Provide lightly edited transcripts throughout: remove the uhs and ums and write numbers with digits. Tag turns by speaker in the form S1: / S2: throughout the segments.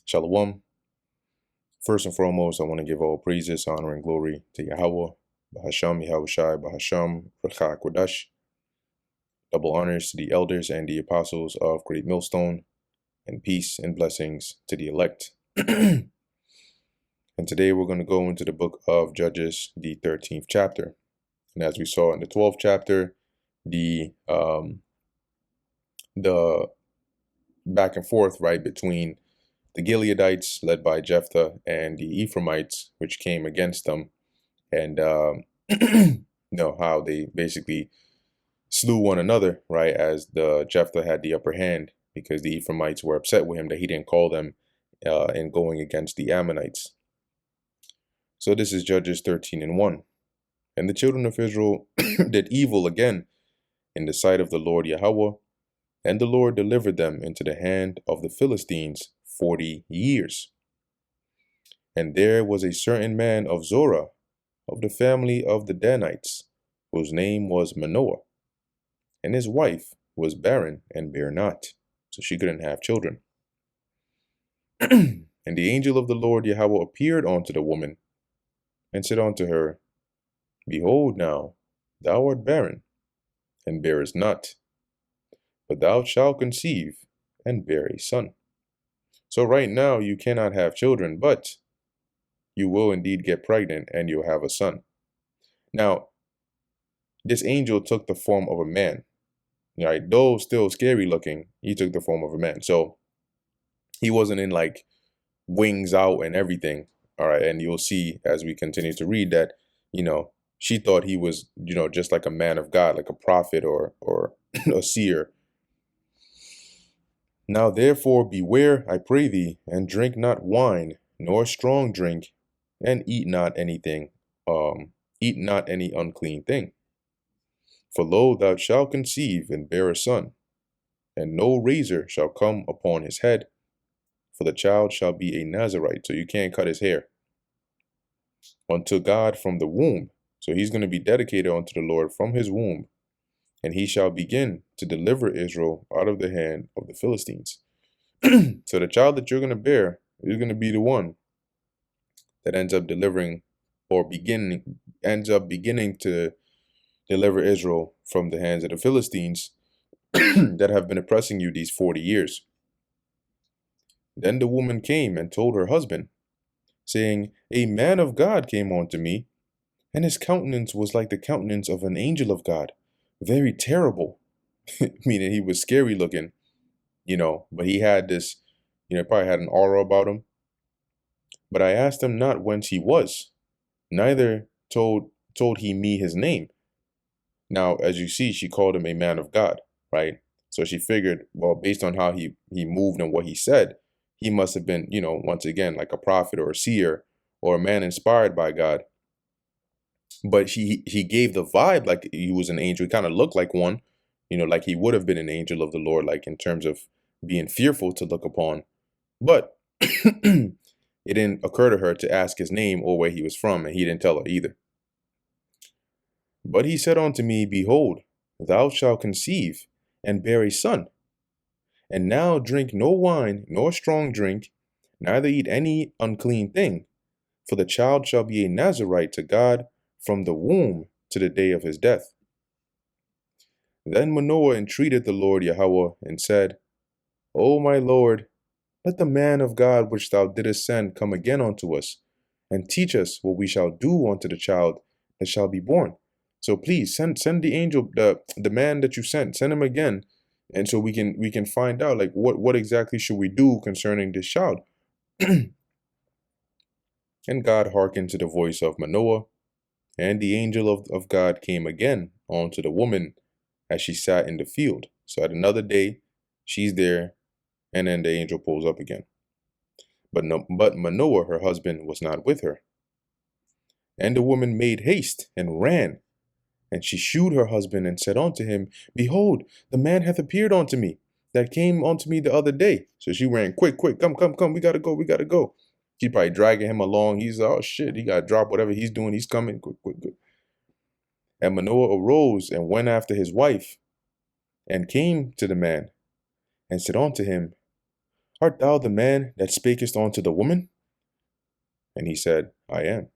S1: Shalom. First and foremost, I want to give all praises, honor, and glory to Yahweh, Bahasham, Yahushai, Bahasham, Rachak, Kodash. Double honors to the elders and the apostles of Great Millstone, and peace and blessings to the elect. And today we're going to go into the book of Judges, the 13th chapter. And as we saw in the 12th chapter, the back and forth, right, between the Gileadites, led by Jephthah, and the Ephraimites, which came against them, and how they basically slew one another, right, as the Jephthah had the upper hand, because the Ephraimites were upset with him that he didn't call them in going against the Ammonites. So this is Judges 13:1. And the children of Israel did evil again in the sight of the Lord Yahweh, and the Lord delivered them into the hand of the Philistines 40 years. And there was a certain man of Zorah, of the family of the Danites, whose name was Manoah. And his wife was barren and bare not, so she couldn't have children. And the angel of the Lord Yahweh appeared unto the woman, and said unto her, Behold now, thou art barren, and bearest not, but thou shalt conceive, and bear a son. So right now you cannot have children, but you will indeed get pregnant, and you'll have a son. Now, this angel took the form of a man, right? Though still scary looking, he took the form of a man. So he wasn't in like wings out and everything. All right. And you'll see as we continue to read that, she thought he was, just like a man of God, like a prophet or a seer. Now therefore beware, I pray thee, and drink not wine, nor strong drink, and eat not anything, eat not any unclean thing. For lo, thou shalt conceive and bear a son, and no razor shall come upon his head, for the child shall be a Nazarite. So you can't cut his hair. Unto God from the womb. So he's going to be dedicated unto the Lord from his womb. And he shall begin to deliver Israel out of the hand of the Philistines. So the child that you're going to bear is going to be the one that ends up beginning to deliver Israel from the hands of the Philistines that have been oppressing you these 40 years. Then the woman came and told her husband, saying, A man of God came unto me, and his countenance was like the countenance of an angel of God, very terrible. Meaning he was scary looking, but he had this, probably had an aura about him. But I asked him not whence he was, neither told he me his name. Now, as you see, she called him a man of God, right? So she figured, well, based on how he moved and what he said, he must have been, once again, like a prophet or a seer or a man inspired by God. But he gave the vibe like he was an angel. He kind of looked like one, like he would have been an angel of the Lord, like in terms of being fearful to look upon. But it didn't occur to her to ask his name or where he was from, and he didn't tell her either. But he said unto me, Behold, thou shalt conceive, and bear a son. And now drink no wine, nor strong drink, neither eat any unclean thing, for the child shall be a Nazarite to God from the womb to the day of his death. Then Manoah entreated the Lord Yahweh, and said, O my Lord, let the man of God which thou didst send come again unto us, and teach us what we shall do unto the child that shall be born. So please send the angel, the man that you sent him again, and so we can find out like what exactly should we do concerning this child. And God hearkened to the voice of Manoah, and the angel of God came again unto the woman as she sat in the field. So at another day, she's there, and then the angel pulls up again. But Manoah, her husband, was not with her. And the woman made haste and ran. And she shewed her husband and said unto him, Behold, the man hath appeared unto me, that came unto me the other day. So she ran, quick, come, we gotta go. She probably dragging him along. He's, oh shit, he gotta drop whatever he's doing. He's coming, quick. And Manoah arose and went after his wife, and came to the man, and said unto him, Art thou the man that spakest unto the woman? And he said, I am.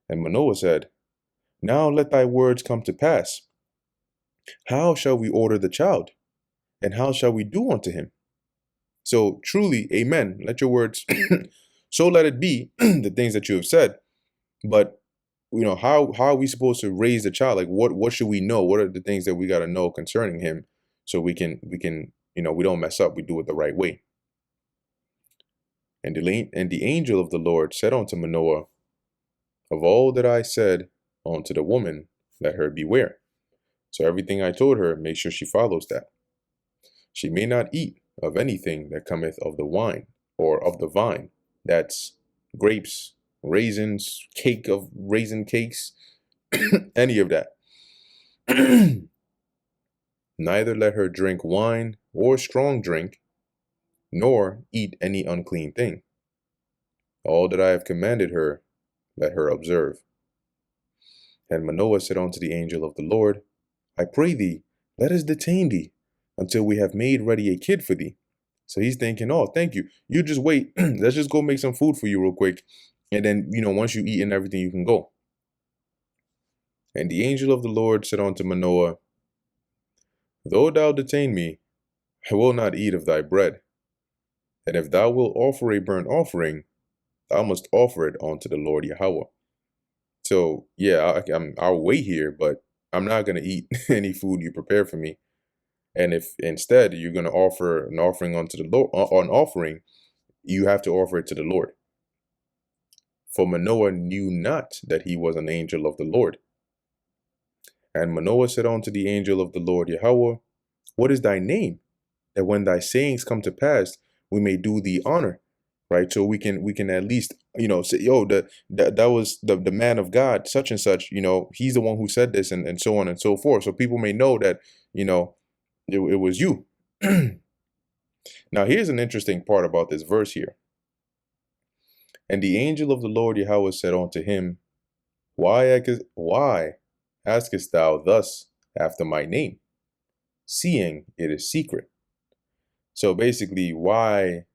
S1: And Manoah said, Now let thy words come to pass. How shall we order the child? And how shall we do unto him? So truly, amen. Let your words, so let it be, the things that you have said. But how are we supposed to raise the child? Like what should we know? What are the things that we got to know concerning him, so we can we don't mess up. We do it the right way. And the angel of the Lord said unto Manoah, Of all that I said unto the woman, let her beware. So everything I told her, make sure she follows that. She may not eat of anything that cometh of the wine, or of the vine. That's grapes, raisins, cake of raisin cakes, any of that. Neither let her drink wine or strong drink, nor eat any unclean thing. All that I have commanded her, let her observe. And Manoah said unto the angel of the Lord, I pray thee, let us detain thee until we have made ready a kid for thee. So he's thinking, oh, thank you. You just wait. Let's just go make some food for you real quick. And then, once you eat and everything, you can go. And the angel of the Lord said unto Manoah, Though thou detain me, I will not eat of thy bread. And if thou wilt offer a burnt offering, thou must offer it unto the Lord Yahweh. So, yeah, I'll wait here, but I'm not going to eat any food you prepare for me. And if instead you're going to offer an offering unto the Lord, an offering, you have to offer it to the Lord. For Manoah knew not that he was an angel of the Lord. And Manoah said unto the angel of the Lord Yahweh, What is thy name? That when thy sayings come to pass, we may do thee honor. Right. So we can at least, say, yo, that was the man of God, such and such, he's the one who said this, and so on and so forth. So people may know that, it was you. Now, here's an interesting part about this verse here. And the angel of the Lord Yahweh said unto him, Why askest thou thus after my name, seeing it is secret? So basically, why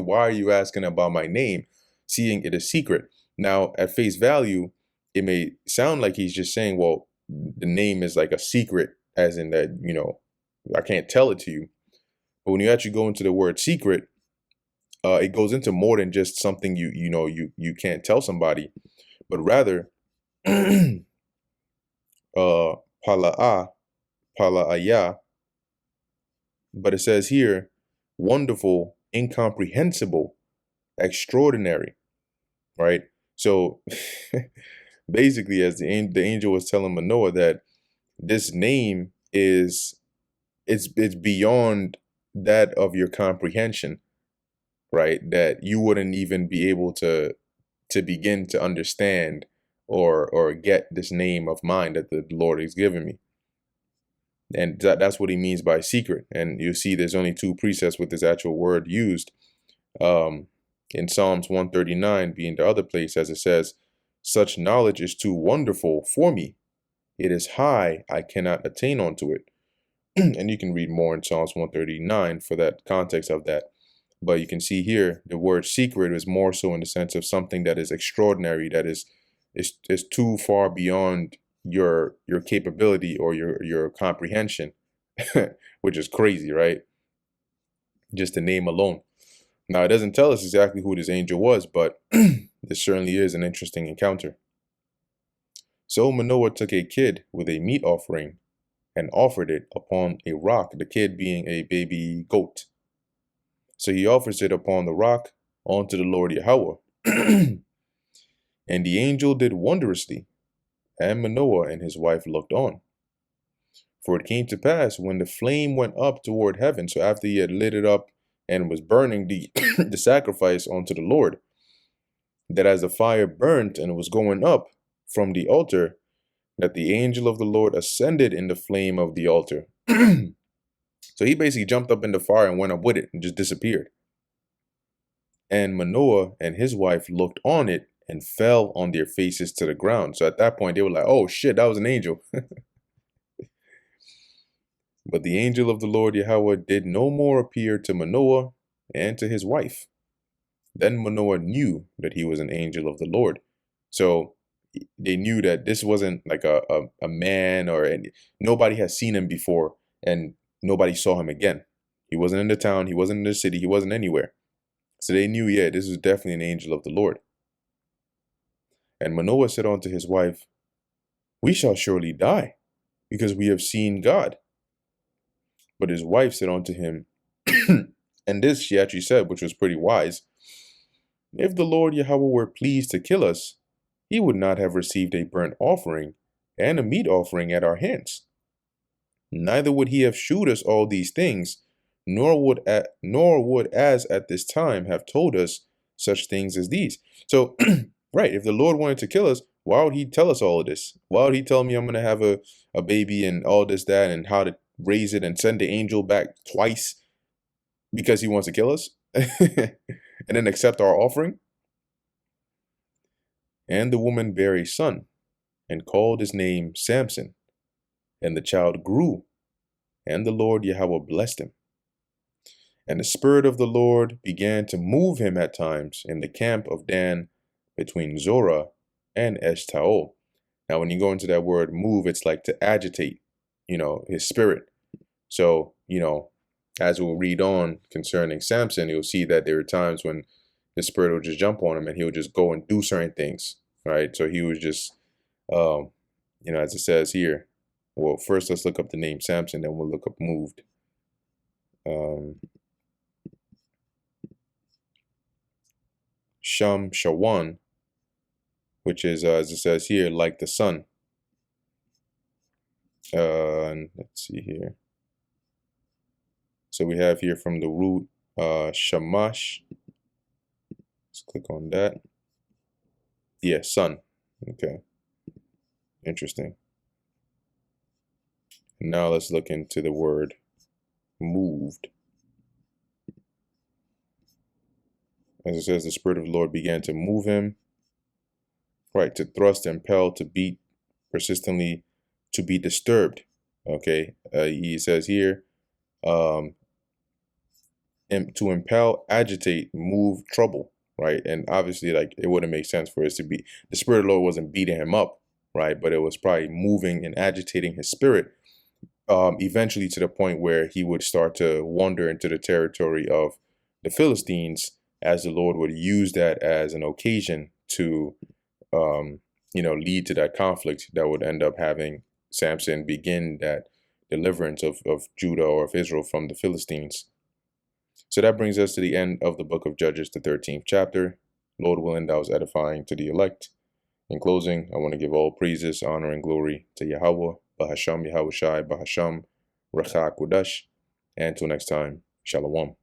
S1: are you asking about my name, seeing it is secret? Now, at face value, it may sound like he's just saying, well, the name is like a secret, as in that, I can't tell it to you. But when you actually go into the word secret, it goes into more than just something you can't tell somebody, but rather pala'aya. But it says here, wonderful, incomprehensible, extraordinary, right? So basically, as the angel was telling Manoah that this name it's beyond that of your comprehension, right? That you wouldn't even be able to begin to understand or get this name of mine that the Lord has given me. And that's what he means by secret. And you see there's only two precepts with this actual word used. In Psalms 139 being the other place, as it says, such knowledge is too wonderful for me. It is high, I cannot attain unto it. And you can read more in Psalms 139 for that context of that. But you can see here the word secret is more so in the sense of something that is extraordinary, that is too far beyond your capability or your comprehension, which is crazy, right? Just the name alone. Now, it doesn't tell us exactly who this angel was, but this certainly is an interesting encounter. So Manoah took a kid with a meat offering and offered it upon a rock, the kid being a baby goat. So he offers it upon the rock unto the Lord Yahweh. And the angel did wondrously, and Manoah and his wife looked on. For it came to pass when the flame went up toward heaven, so after he had lit it up and was burning the, the sacrifice unto the Lord, that as the fire burnt and was going up from the altar, that the angel of the Lord ascended in the flame of the altar. So he basically jumped up in the fire and went up with it and just disappeared. And Manoah and his wife looked on it and fell on their faces to the ground. So at that point, they were like, oh shit, that was an angel. But the angel of the Lord Yahweh did no more appear to Manoah and to his wife. Then Manoah knew that he was an angel of the Lord. So they knew that this wasn't like a man or nobody had seen him before, and nobody saw him again. He wasn't in the town, he wasn't in the city, he wasn't anywhere. So they knew, yeah, this is definitely an angel of the Lord. And Manoah said unto his wife, we shall surely die, because we have seen God. But his wife said unto him, and this she actually said, which was pretty wise, if the Lord Yahweh were pleased to kill us, he would not have received a burnt offering and a meat offering at our hands. Neither would he have shewed us all these things, nor would as at this time have told us such things as these. So, right, if the Lord wanted to kill us, why would he tell us all of this? Why would he tell me I'm going to have a baby and all this, that, and how to raise it and send the angel back twice because he wants to kill us and then accept our offering? And the woman bare a son and called his name Samson. And the child grew, and the Lord Yahweh blessed him. And the Spirit of the Lord began to move him at times in the camp of Dan between Zorah and Eshtaol. Now, when you go into that word move, it's like to agitate, his spirit. So, as we'll read on concerning Samson, you'll see that there were times when the Spirit would just jump on him and he would just go and do certain things, right? So he was just, as it says here, well, first let's look up the name Samson, then we'll look up moved. Shawan, which is, as it says here, like the sun. And let's see here. So we have here from the root Shamash. Let's click on that. Yeah, sun. Okay. Interesting. Now let's look into the word moved. As it says, the Spirit of the Lord began to move him, right, to thrust, impel, to beat persistently, to be disturbed. Okay, he says here, to impel, agitate, move, trouble, right? And obviously, like, it wouldn't make sense for us to be, the Spirit of the Lord wasn't beating him up, right? But it was probably moving and agitating his spirit, eventually to the point where he would start to wander into the territory of the Philistines, as the Lord would use that as an occasion to, lead to that conflict that would end up having Samson begin that deliverance of Judah or of Israel from the Philistines. So that brings us to the end of the book of Judges, the 13th chapter. Lord willing, that was edifying to the elect. In closing, I want to give all praises, honor, and glory to Yahweh, Bahasham Yahweh Shai, Bahasham Recha Kudash. And until next time, Shalom.